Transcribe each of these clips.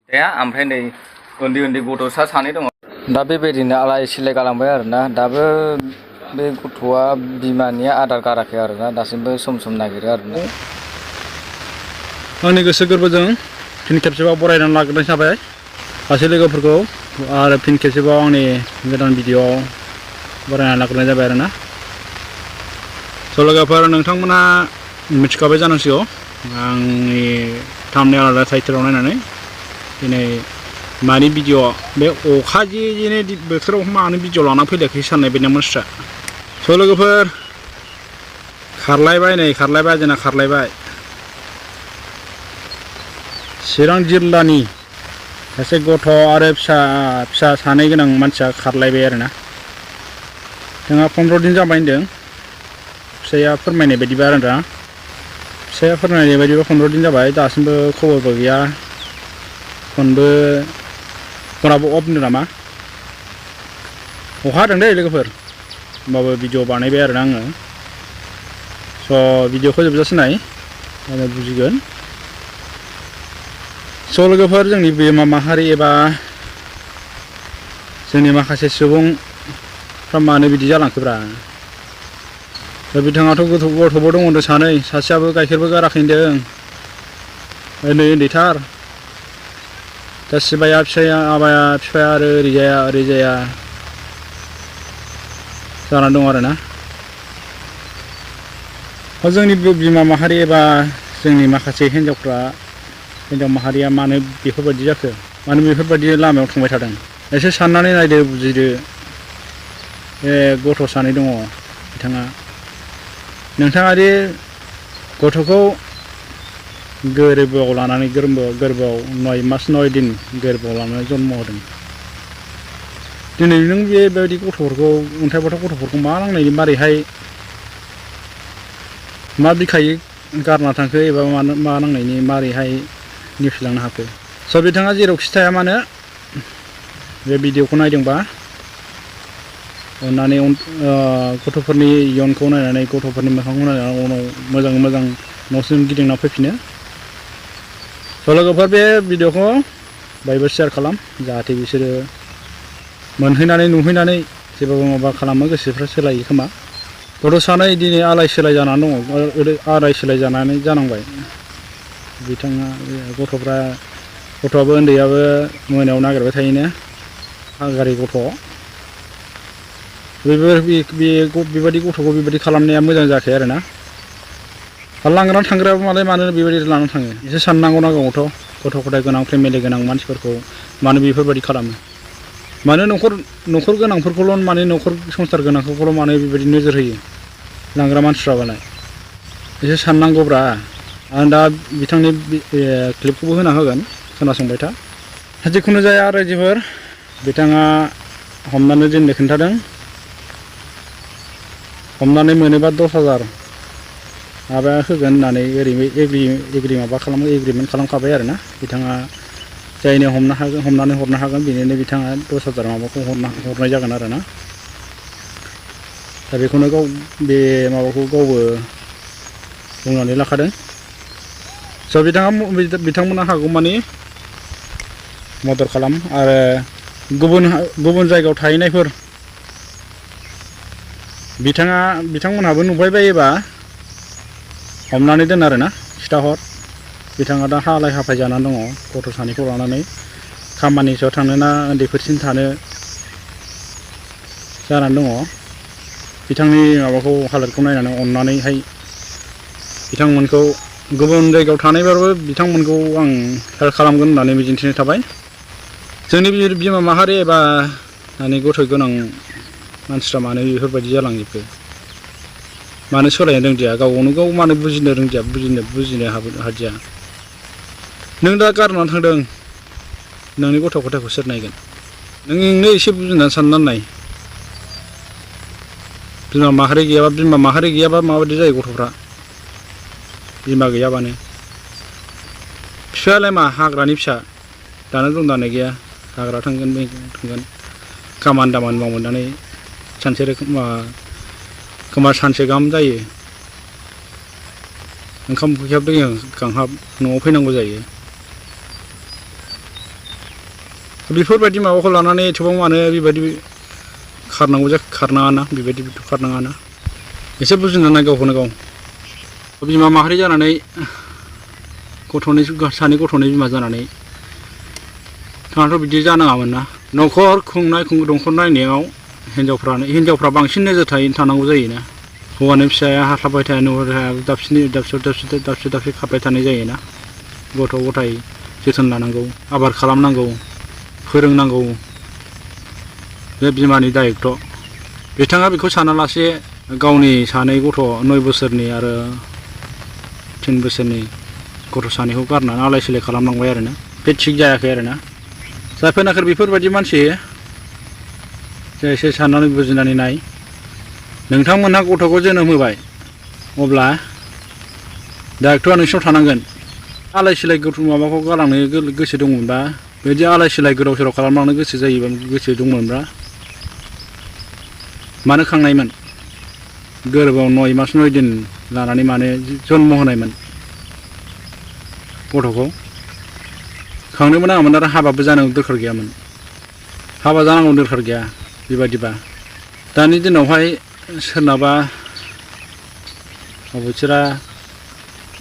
गैया ओमफ्राय नै उन्दै उन्दै गथ'सा सानै दङ दा बेबायदिनो आलाय सिलाय गालांबाय आरोना दाबो बे गथ'आ बिमानि आदार गाराखै आरोना दासिमबो सम सम नागिरो आरोना आंनि गोसो गोरबोजों फिन खेबसेबाव बरायनानै लाग्रोनाय जाबाय गासै लोगोफोरखौ आरो फिन खेबसेबाव आंनि गोदान भिडिअ'आव बरायनानै लाग्रोनाय जाबाय आरोना स' लोगोफोर नोंथांमोना मिथिखाबाय जानांसिगौ आंनि थाम्बनेल आरो टाइटेलाव नायनानै दिनै मानि भिडिअ बे अखा जे बोथोराव मानो भिडिअ लाना फैलायाखै साननाय बायदि मानसिफ्रा स' लोगोफोर खारलायबाय जोंना खारलायबाय चिरां जिल्लानि सासे गथ' आरो फिसा सानै गोनां मानसिया खारलायबाय आरोना जोंहा 15 दिन जाबाय होनदों फिसाया फोरमायनाय बायदिबा आरोना फिसाया फोरमायनाय बायदिबा 15 दिन जाबाय दासिमबो खबरबो गैया फनाबो अफ होनदों नामा अखा हादों दै लोगोफोर होमबाबो भिडिअ बानायबाय आरोना आङो स' भिडिअखौ जोबजासे नाय आङो बुजिगोन स' लोगोफोर जोंनि बिमा माहारि एबा जोंनि माखासे सुबुंफ्रा मानो बिदि जालांखोब्रा दा बिथाङाथ' गथ'बो दङ होनदों सानै सासेयाबो गाइखेरबो गाराखै होनदों नै उन्दैथार दा सिबाया आबाया बिफाया आरो ओरैजाया जानानै दं आरोना जोंनि बिमा माहारि एबा जोंनि माखासे हिन्जाव माहारिया मानो बेफोरबायदि जाखो मानो बेफोरबायदि लामायाव थांबाय थादों एसे साननानै नायदो बुजिदो बे गथ' सानै दङ नोंथाङा दि गथ'खौ गोरबोआव लानानै गोरबोआव 9 मास 9 दिन गोरबोआव लानानै जन्म होदों दिनै नों बेबायदि गथ'फोरखौ अन्थाइ बाथाव गथ'फोरखौ मा नांनायनि मारैहाय मा बिखायै गारना थांखो एबा मा नांनायनि मारैहाय नेवसिलांनो हाखो स' बिथाङा जेरावखि थाया मानो बे भिडिअखौ नायदोंबा अननानै गथ'फोरनि इयुनखौ नायनानै गथ'फोरनि मोखांखौ नायनानै उनाव मोजां न'सिम गिदिंना फैफिनो स' लोगोफोर बे भिडिअखौ बयबो शेयार खालाम जाहाथे बिसोरो नुहैनानै जेबाबो माबा खालामो गोसोफ्रा सोलायो खोमा गथ' सानै दिनै आलाय सिलाय जानानै दङ आलाय सिलाय जानांबाय बिथाङा गथ'आबो उन्दैयाबो मोनायाव नागिरबाय थायोनो हागारि गथ' बेबायदि गथ'खौ बेबायदि खालामनाया मोजां जायाखै आरोना लांग्राना थांग्रायाबो मानो बेबायदि लानानै थाङो एसे साननांगौ गथ' गथाय गोनां फेमिलि गोनां मानसिफोरखौ मानो बेफोरबायदि खालामो मानो न'खर गोनांफोरखौल' माने न'खर संसार गोनांफोरखौल' मानो बेबायदि नोजोर होयो लांग्रा मानसिफ्राबालाय एसे साननांगौब्रा आं दा बिथांनि क्लिपखौबो होना होगोन खोनासंबाय था जिखुनु जाया रायजोफोर बिथाङा हमनानै दोननो खोन्थादों हमनानै मोनोबा 10,000 माबा होगोन होननानै ओरैनो एग्रिमेन्ट खालामखाबाय आरोना बिथाङा जायनो हमनानै हरनो हागोन बेनिनो बिथाङा 10,000 माबाखौ हरनाय जागोन आरोना दा बेखौनो बे माबाखौ गावबो बुंनानै लाखादों स' बिथांमोना हागौमानि मदद खालाम आरो गुबुन जायगायाव थाहैनायफोर बिथांमोनहाबो नुबाय बायोबा हमनानै दोन आरोना खिथाहर बिथाङा दा हालाय हाफाय जानानै दङ गथ' सानैखौ लानानै खामानि सायाव थांनो ना उन्दैफोरसिम थानो जानानै दङ बिथांनि माबाखौ हालोदखौ नायनानै अननानैहाय बिथांमोनखौ गुबुन जायगायाव थानायबाबो बिथांमोनखौ आं हेल्प खालामगोन होननानै मिजिंथिनाय थाबाय जोंनि बिमा माहारि एबा गथ' गोनां मानसिफ्रा मानो बेफोरबायदि जालांजोबखो मानो सोलायनो रोंदिया गावखौनो गाव मानो बुजिनो रोंदिया बुजिनो हादिया नों दा गारनानै थांदों नोंनि गथ' गथायखौ सोर नायगोन नोंनो एसे बुजिनानै साननानै नाय बिमा माहारि गैयाबा माबायदि जायो गथ'फ्रा बिमा गैयाबानो फिसायालाय मा हाग्रानि फिसा दानो दं दानो गैया हाग्रा थांगोन खामानि दामानि मावनानै सानसे गाहाम जायो ओंखाम उखैहाब दै गांहाब न'आव फैनांगौ जायो बेफोरबायदि माबाखौ लानानै एथबां मानो बेबायदि खारनाङा ना बेबायदि खारनाङा ना एसे बुजिनानै गावखौनो गाव बिमा माहारि जानानै सानै गथ'नि बिमा जानानै थाङाथ' बिदि जानाङामोन ना न'खर न'खर नायनायाव हिनजावफ्रा बांसिन नोजोर थानांगौ जायोना हौवानि फिसाया हास्लाबबाय थाया नुहुरनो हाया दाबसे खारबाय थानाय जायोना गथ' गथाय जोथोन लानांगौ आबार खालामनांगौ फोरोंनांगौ बे बिमानि दायित्व' बिथाङा बेखौ सानालासे गावनि सानै गथ' 9 बोसोरनि आरो 3 बोसोरनि गथ' सानैखौ गारनानै आलाय सिलाय खालामलांबाय आरोना बे थिग जायाखै आरोना जाफेनाखै बेफोरबायदि मानसि एसे साननानै बुजिनानै नाय नोंथांमोनहा गथ'खौ जोनोम होबाय अब्ला दायित्वआ नोंसिनाव थानांगोन आलाय सिलाय गथ' माबाखौ गालांनो गोसो दंमोनबा बिदि आलाय सिलाय गोदाव सोराव खालामलांनो गोसो दंमोनब्ला मानो खांनायमोन गोरबोआव 9 मास 9 दिन लानानै मानो जन्म होनायमोन गथ'खौ खांनोबो नाङामोन आरो हाबाबो जानांगौ दरखार गैयामोन हाबा जानांगौ दरखार गैया बेबायदिबा दानि दिनावहाय सोरनाबा अबेथिरा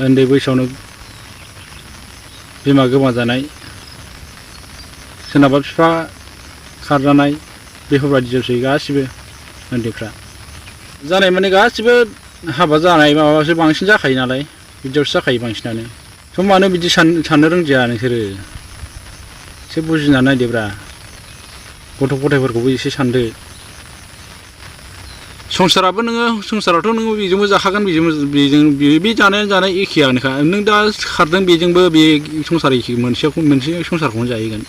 उन्दै बैसोआवनो बिमा गोमाजानाय सोरनाबा बिफा खारजानाय बेफोरबायदि जोबसै गासिबो उन्दैफ्रा जानाय माने गासिबो हाबा जानाय माबासो बांसिन जाखायो नालाय बिदियावसो जाखायो बांसिनानो थ' मानो बिदि साननो रोंदिया नोंसोरो एसे बुजिनानै नायदोब्रा गथ' गथायफोरखौबो एसे सानदो संसाराथ' नोङो बेजोंबो जाखागोन बे जानाय एखेयानोखा नों दा खारदों बेजोंबो बे संसार एखे मोनसे संसारखौनो जाहैगोन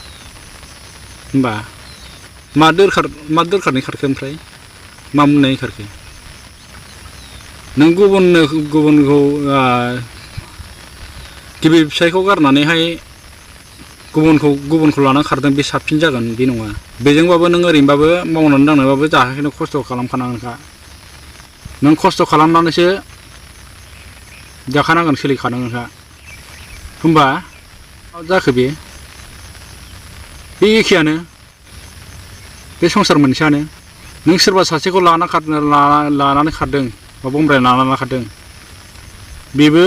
होमबा मा दरखारनि खारखो ओमफ्राय मा मोननायनि खारखो नों गुबुनखौ गिबि फिसायखौ गारनानैहाय गुबुनखौ लानानै खारदों बे साबसिन जागोन बे नङा बेजोंबाबो नों ओरैनोबाबो मावनानै दांनायबाबो जाहोनो खस्थ' खालामखानांगोनखा नों खस्थ' खालामनानैसो जाखानांगोन सोलिखानांगोनखा होमबा जाखो बे एखेयानो बे संसार मोनसेयानो नों सोरबा सासेखौ लानानै खारदों बा बमब्राय लानानै खारदों बेबो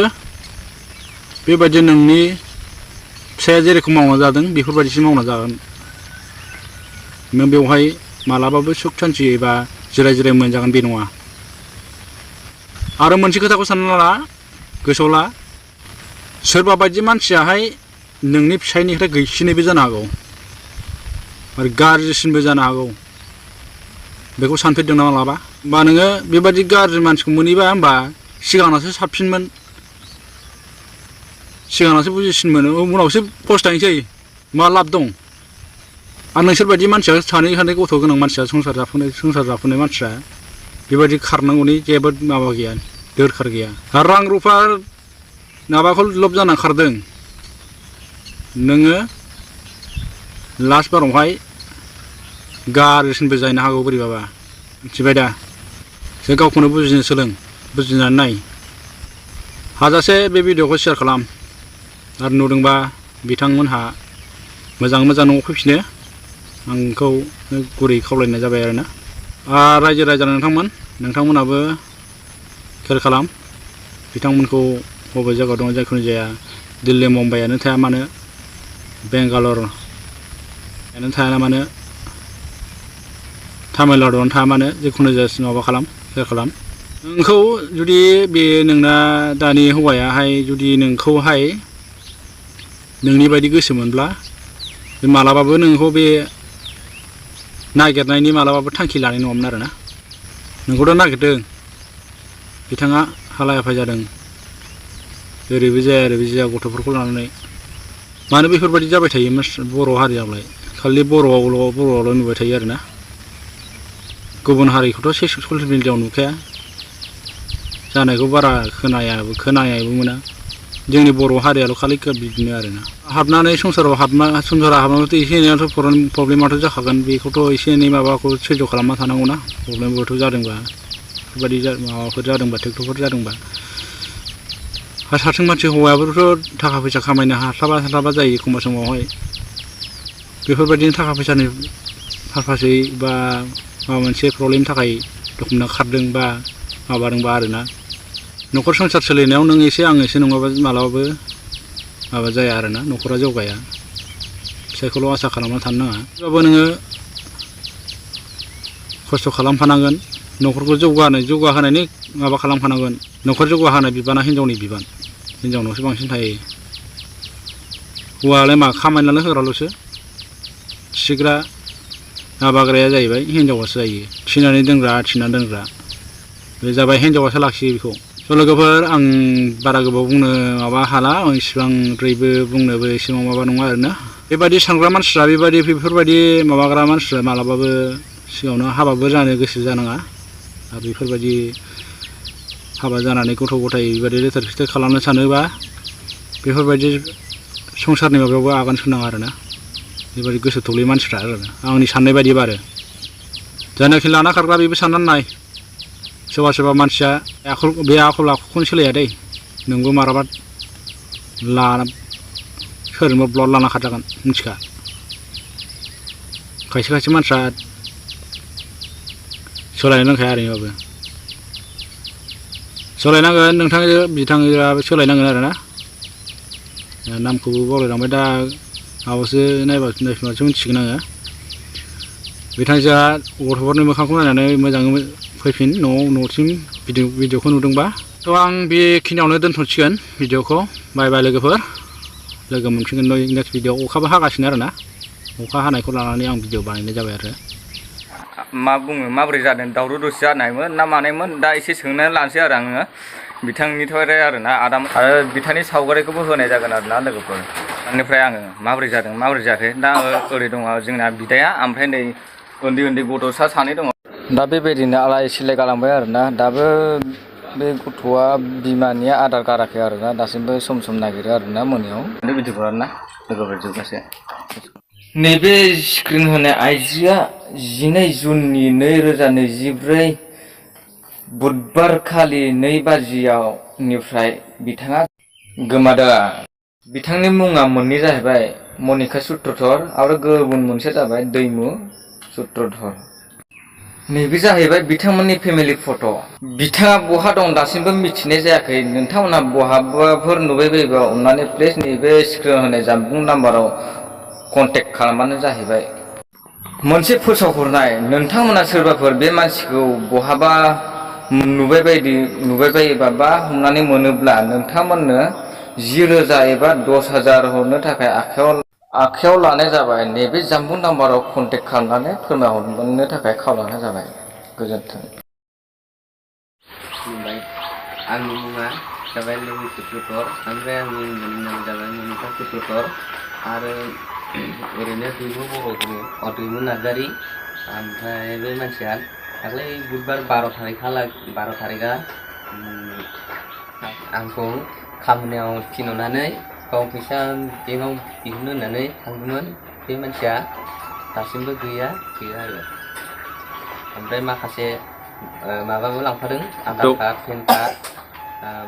बेबायदि नोंनि फिसाया जेरखम मावना जादों बेफोरबायदिसो मावना जागोन नों बेवहाय मालाबाबो सुख सान्थि एबा जिराय मोनजागोन बे नङा आरो मोनसे खोथाखौ सानना ला गोसोआव ला सोरबा बायदि मानसियाहाय नोंनि फिसायनिफ्राय गैसिनैबो जानो हागौ आरो गाज्रिसिनबो जानो हागौ बेखौ सानफेरदों ना मालाबा होमबा नोङो बेबायदि गाज्रि मानसिखौ मोनहैबा होमबा सिगांनासो साबसिनमोन सिगांनासो बुजिसिनमोन उनावसो पस्तायनोसै मा लाब दं आरो नोंसोरबायदि मानसिया सानै गथ' गोनां मानसिया संसार जाफुनाय मानसिया बेबायदि खारनांगौनि जेबो माबा गैया दरखार गैया आरो रां रुफा माबाखौ लब जाना खारदों नोङो लास्ट बारावहाय गाज्रिसिनबो जानो हागौ बोरैबाबा मिथिबाय दा जों गावखौनो बुजिनो सोलों बुजिनानै नाय हाजासे बे भिडिअखौ शेयार खालाम आरो नुदोंबा बिथांमोनहा मोजां न'आव फैफिनो आंखौ गुरै खावलायनाय जाबाय आरोना रायजो राजा नोंथांमोनाबो केयार खालाम बिथांमोनखौ बबे जायगायाव दं जायखुनु जाया दिल्ली मुम्बाइआनो थाया मानो बेंगालरानो थाया मानो तामिलनाडुआवनो थाया मानो जिखुनु जाया माबा खालाम केयार खालाम नोंखौ जुदि बे नोंना दानि हौवायाहाय जुदि नोंखौहाय नोंनि बायदि गोसो मोनब्ला मालाबाबो नोंखौ बे नागिरनायनि मालाबाबो थांखि लानाय नङामोन आरोना नोंखौथ' नागिरदों बिथाङा हालाय हाफाय जादों ओरैबो जाया ओरैबो जाया गथ'फोरखौ लानानै मानो बेफोरबायदि जाबाय थायो बर' हारियावलाय खालि बर'आवल' नुबाय थायो आरोना गुबुन हारिखौथ' ससियेल मिडियायाव नुखाया जानायखौ बारा खोनायाबो मोना जोंनि बर' हारियाल' खालि बिदिनो आरोना हाबनानै संसाराव हाबनानैथ' एसे एनैयाथ' प्रब्लेमाथ' जाखागोन बेखौथ' एसे एनै माबाखौ सैज' खालामना थानांगौना प्रब्लेमफोरथ' जादोंबा बेफोरबायदि माबाफोर जादोंबा ट्रेक्टरफोर जादोंबा हारसिं मानसि हौवायाबोथ' थाखा फैसा खामायनो हास्लाबा जायो एखमबा समावहाय बेफोरबायदिनो थाखा फैसानि पारपासै बा माबा मोनसे प्रब्लेमनि थाखाय दखाना खारदों बा माबादोंबा आरोना न'खर संसार सोलिनायाव नों एसे आं एसे नङाबा मालाबाबो माबा जाया आरोना न'खरा जौगाया फिसायखौल' आसा खालामना थानो नाङा थेवबाबो नोङो खस्थ' खालामफानांगोन न'खरखौ जौगाहोनायनि माबा खालामफानांगोन न'खर जौगाहोनाय बिबाना हिनजावनि बिबान हिनजावनावसो बांसिन थायो हौवालाय मा खामायनानै होग्राल'सो थिग्रा माबाग्राया जाहैबाय हिनजावासो जायो थिनानै दोनग्रा बे जाबाय हिनजावासो लाखियो बेखौ स' लोगोफोर आं बारा गोबाव बुंनो माबा हाला आं इसिबांद्रायबो बुंनोबो एसेबां माबा नङा आरोना बेबायदि सानग्रा मानसिफ्रा बेफोरबायदि माबाग्रा मानसिफ्रा मालाबाबो सिगाङावनो हाबाबो जानो गोसो जानाङा आरो बेफोरबायदि हाबा जानानै गथ' गथाय बेबायदि लेथेर फेथेर खालामनो सानोबा बेफोरबायदि संसारनि माबायावबो आगान सुनाङा आरोना बेबायदि गोसो थौले मानसिफ्रा आरोना आंनि साननाय बायदिबा आरो जायनाखि लाना खारग्रा बेबो साननानै नाय सोरबा मानसिया बे आखल आखुखौनो सोलाया दै नोंबो मालाबा सोरजोंबा ब्लड लाना खारजागोन मिथिखा खायसे मानसिया सोलायनो रोंखाया ओरैनोबाबो सोलायनांगोन नोंथां बिथाङाबो सोलायनांगोन आरोना नामखौबो बावलायलांबाय दा माबासो नायफिनबासो मिथिगोन आङो बिथांजोआ गथ'फोरनि मोखांखौ नायनानै मोजाङै फैफिन न'सिम भिडिअखौ नुदोंबा थ' आं बेखिनियावनो दोनथ'सिगोन भिडिअखौ बाय लोगोफोर लोगो मोनफिनगोन नेक्स्ट भिडिअ अखाबो हागासिनो आरोना अखा हानायखौ लानानै आं भिडिअ बानायनाय जाबाय आरो मा बुङो माबोरै जादों दावराव दावसि जानायमोन ना मानायमोन दा एसे सोंनानै लानोसै आरो आङो बिथांनिफ्राय आरोना आरो बिथांनि सावगारिखौबो होनाय जागोन आरोना लोगोफोर बेनिफ्राय आङो माबोरै जादों माबोरै जायाखै दा ओरै दङ जोंना बिदाया ओमफ्राय नै उन्दै गथ'सा सानै दङ दा बेबायदिनो आलाय सिलाय गालांबाय आरोना दाबो बे गथ'आ बिमानिया आदार गाराखै आरोना दासिमबो सम नागिरो आरोना मोनायाव बिदिखौ आरोना लोगोफोर जोबगासे नैबे स्क्रिन होनाय आइजोआ 12 जुननि 2024 बुधबार खालि 2 बाजिनिफ्राय बिथाङा गोमादों बिथांनि मुङा मोननै जाहैबाय मनिका सूत्रधर आरो गुबुन मोनसे जाबाय दैमु सूत्रधर नैबे जाहैबाय बिथांमोननि फेमिलि फट' बिथाङा बहा दं दासिमबो मिथिनाय जायाखै नोंथांमोनहा बहाबाफोर नुबाय बायोबा अननानै प्लिज नैबे स्क्रिन होनाय जानबुं नाम्बाराव कन्टेक्ट खालामबानो जाहैबाय मोनसे फोसावहरनाय नोंथांमोना सोरबाफोर बे मानसिखौ बहाबा नुबाय बायोबा बा हमनानै मोनोब्ला नोंथांमोननो 10,000 एबा 10,000 हरनो थाखाय आखायाव लानाय जाबाय नैबे जानबुं नाम्बाराव कन्टेक्ट खालामनानै फोरमायहरनो थाखाय खावलायनाय जाबाय गोजोन्थों आंनि मुङा जाबाय दैमु सूत्रधर ओमफ्राय आंनि उन्दैनि नाम जाबाय मनिका सूत्रधर आरो ओरैनो दैमु बर' बुङो दैमु नार्जारि ओमफ्राय बे मानसिया दाख्लै बुधबार 12 थारिखआ आंखौ खामानियाव थिनहरनानै गाव फैसा बेंकआव दिहुननो होननानै थांदोंमोन बे मानसिया दासिमबो गैया आरो ओमफ्राय माखासे माबाबो लांफादों आधार कार्ड पेन कार्ड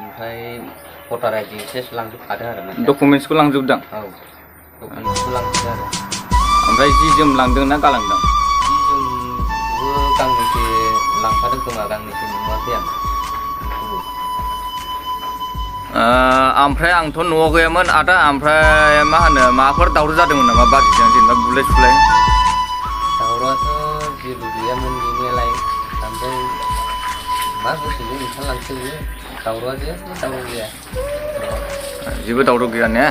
ओमफ्राय भटार आइडि सेस लांजोबखादों आरो डकुमेन्टसखौ लांजोबदों औ डकुमेन्टसखौ लांजोबदों आरो ओमफ्राय जि जोम लांदों ना गालांदों जि जोमबो गांनैसो लांफादों खोमा गांनैसो नुवाखै आं ओमफ्राय आंथ' न'आव गैयामोन आदा ओमफ्राय मा होनो माबाफोर दावराव जादोंमोन नामा बाजिजों जेनेबा बुलाय सुलाय दावरावआथ' जेबो गैयामोन गैनायालाय ओमफ्राय मा गोसोजों ओंखारलांसै बियो दावरावआ जेबो दावराव गैया जेबो दावराव गैया ने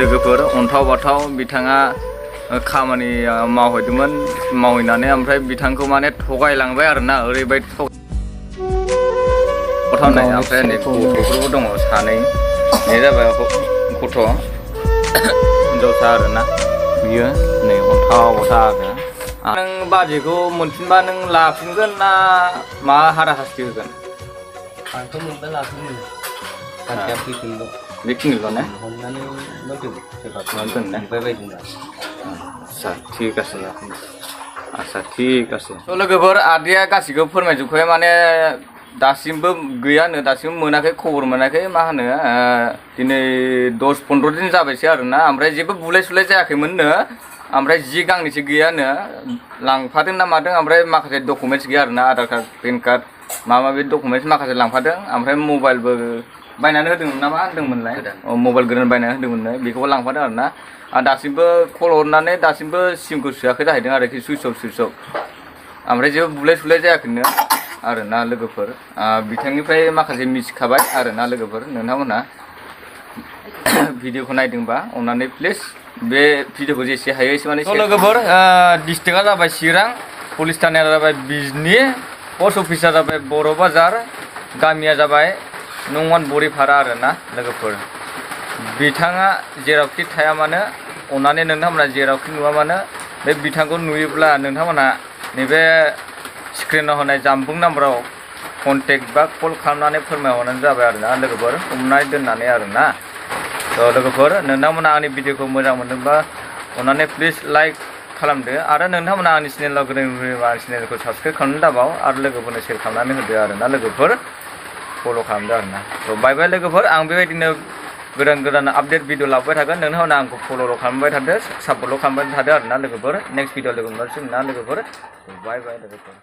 लोगोफोर अन्थाव बाथाव बिथाङा खामानि मावहैदोंमोन मावहैनानै ओमफ्राय बिथांखौ माने थगायलांबाय आरोना ओरैबायदि गथ'नाय ओमफ्राय नै गथ'फोरबो दङ सानै बे जाबाय गथ' हिनजावसा आरोना बियो नै अन्थाव बाथाव आरो नों बाजैखौ मोनफिनबा नों लाफिनगोन ना मा हारा हास्थि होगोन आंथ' मोनबा लाफिनगोन मानसिया फैफिनल' बेखिनिल' ने हमनानै दोन सोरबा दोन ने बेबायदिनो आच्छा ठीक আছে थ' लोगोफोर आदैया गासिखौबो फोरमायजोबखाबाय माने दासिमबो गैयानो दासिमबो मोनाखै खबर मोनाखै मा होनो दिनै 10-15 दिन जाबायसै आरोना ओमफ्राय जेबो बुलाय सुलाय जायाखैमोननो ओमफ्राय जि गांनैसो गैयानो लांफादों ना मादों ओमफ्राय माखासे डकुमेन्टस गैया आरोना आधार कार्ड पेन कार्ड माबा माबि डकुमेन्टस माखासे लांफादों ओमफ्राय मबाइलबो बायनानै होदोंमोन ना मा होनदोंमोनलाय मबाइल गोदान बायनानै होदोंमोननो बेखौबो लांफादों आरोना दासिमबो कल हरनानै दासिमबो सिमखौ सोआखै जाहैदों आरोखि सुइच अफ ओमफ्राय जेबो बुलाय सुलाय जायाखैनो आरोना लोगोफोर बिथांनिफ्राय माखासे मिथिखाबाय आरोना लोगोफोर नोंथांमोना भिडिअखौ नायदोंबा अननानै प्लिज बे भिडिअखौ जेसे हायो एसेबां लोगोफोर डिस्ट्रिक्टआ जाबाय चिरां पुलिस थानाया जाबाय बिजनि पस्ट अफिसा जाबाय बर' बाजार गामिया जाबाय नंवान बरिपारा आरोना लोगोफोर बिथाङा जेरावखि थाया मानो अननानै नोंथांमोना जेरावखि नुवा मानो बे बिथांखौ नुयोब्ला नोंथांमोना नैबे स्क्रिनाव होनाय जानबुं नाम्बाराव कन्टेक्ट बा कल खालामनानै फोरमायहरनानै जाबाय आरोना लोगोफोर हमनानै दोननानै आरोना थ' लोगोफोर नोंथांमोना आंनि भिडिअखौ मोजां मोनदोंबा अननानै प्लिज लाइक खालामदो आरो नोंथांमोना आंनि चेनेलाव गोदान फैयोबा आंनि चेनेलखौ साबसक्राइब खालामनो दाबाव आरो लोगोफोरनो सेयार खालामनानै होदो आरोना लोगोफोर फल' खालामदो आरोना थ' बाय बाय लोगोफोर आं बेबायदिनो गोदान आपडेट भिडिअ लाबोबाय थागोन नोंथांमोना आंखौ फल' खालामबाय थादो सापर्टल' खालामबाय थादो आरोना लोगोफोर नेक्स्ट भिडिअ लोगो मोनसिगोन ना लोगोफोर बाय बाय लोगोफोर